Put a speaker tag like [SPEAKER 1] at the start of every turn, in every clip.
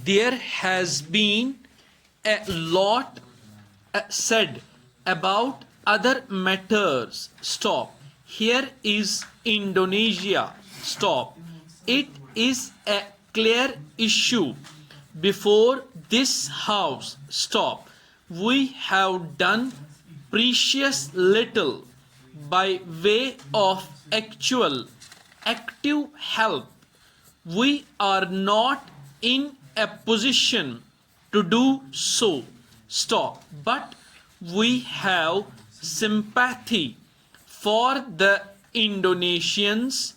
[SPEAKER 1] There has been a lot said about other matters. Stop. Here is Indonesia. Stop. It is a clear issue before this house. Stop. We have done precious little by way of actual active help. We are not in a position to do so. Stop. But we have sympathy for the Indonesians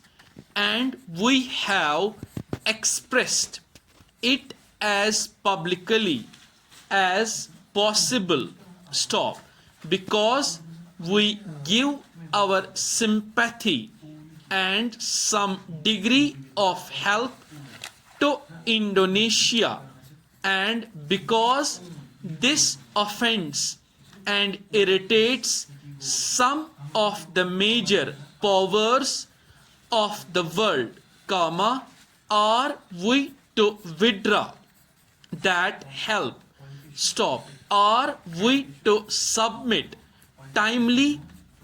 [SPEAKER 1] and we have expressed it as publicly as possible. Stop. Because we give our sympathy and some degree of help to Indonesia, and because this offends and irritates some of the major powers of the world, comma, are we to withdraw that help? Stop. Are we to submit timely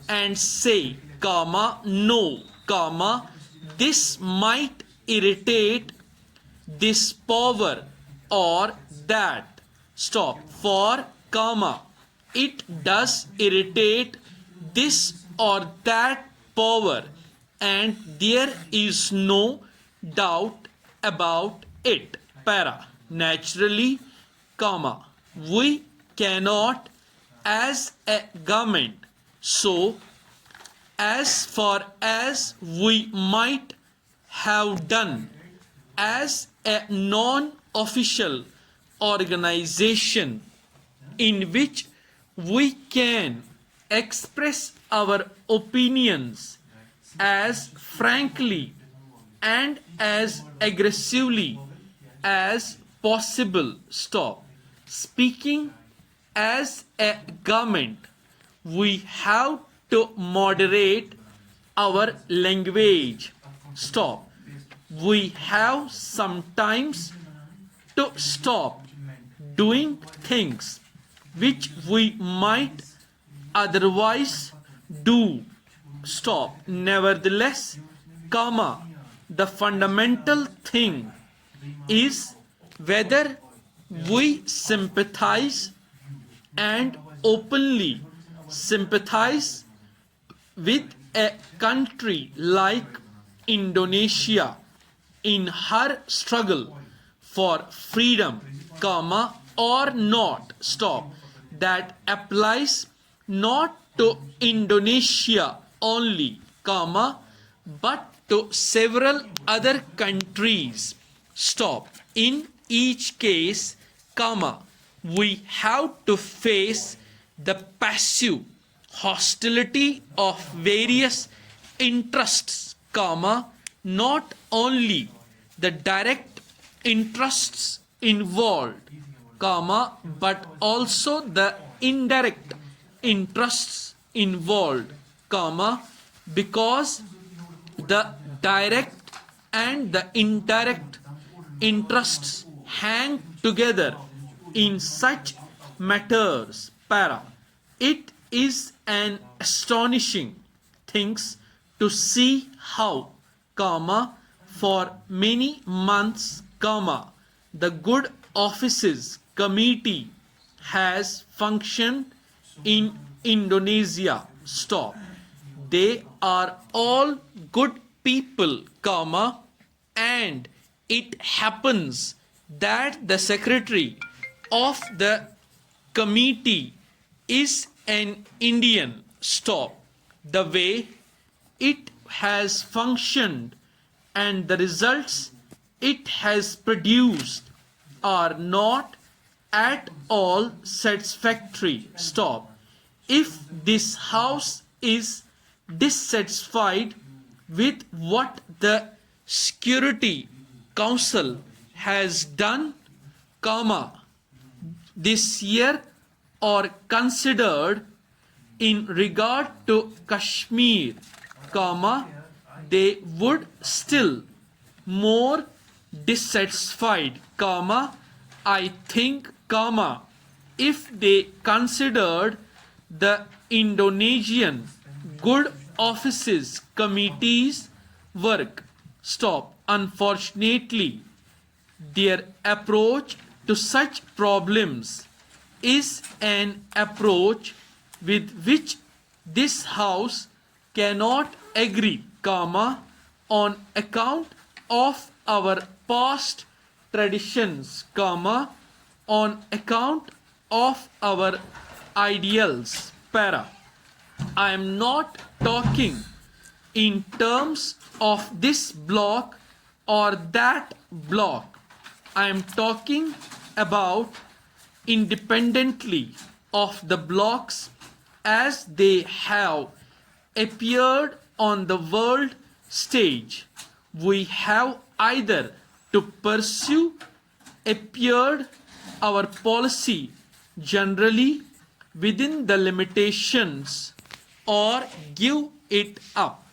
[SPEAKER 1] and say, comma, no, comma, this might irritate this power or that? Stop. For, comma, it does irritate this or that power and there is no doubt about it. Para. Naturally, comma, we cannot as a government, so as far as we might have done as a non-official organization in which we can express our opinions as frankly and as aggressively as possible. Stop. Speaking as a government, we have to moderate our language. Stop. We have sometimes to stop doing things which we might otherwise do. Stop. Nevertheless, comma, the fundamental thing is whether we sympathize and openly sympathize with a country like Indonesia in her struggle for freedom, comma, or not. Stop. That applies not to Indonesia only, comma, but to several other countries. Stop. In each case, comma, we have to face the passive hostility of various interests, comma, not only the direct interests involved, comma, but also the indirect interests involved, comma, because the direct and the indirect interests hang together in such matters. Para. It is an astonishing thing to see how, comma, for many months, comma, the good offices committee has functioned in Indonesia. Stop. They are all good people, comma, and it happens that the secretary of the committee is an Indian. Stop. The way it has functioned and the results it has produced are not at all satisfactory. Stop. If this house is dissatisfied with what the Security Council has done, comma, this year or considered in regard to Kashmir, comma, they would still more dissatisfied, comma, I think, comma, if they considered the Indonesian good offices committee's work, stop. Unfortunately, their approach to such problems is an approach with which this house cannot agree, comma, on account of our past traditions, comma, on account of our ideals, para. I am not talking in terms of this block or that block. I am talking about independently of the blocks as they have appeared on the world stage. We have either to pursue appeared our policy generally within the limitations or give it up.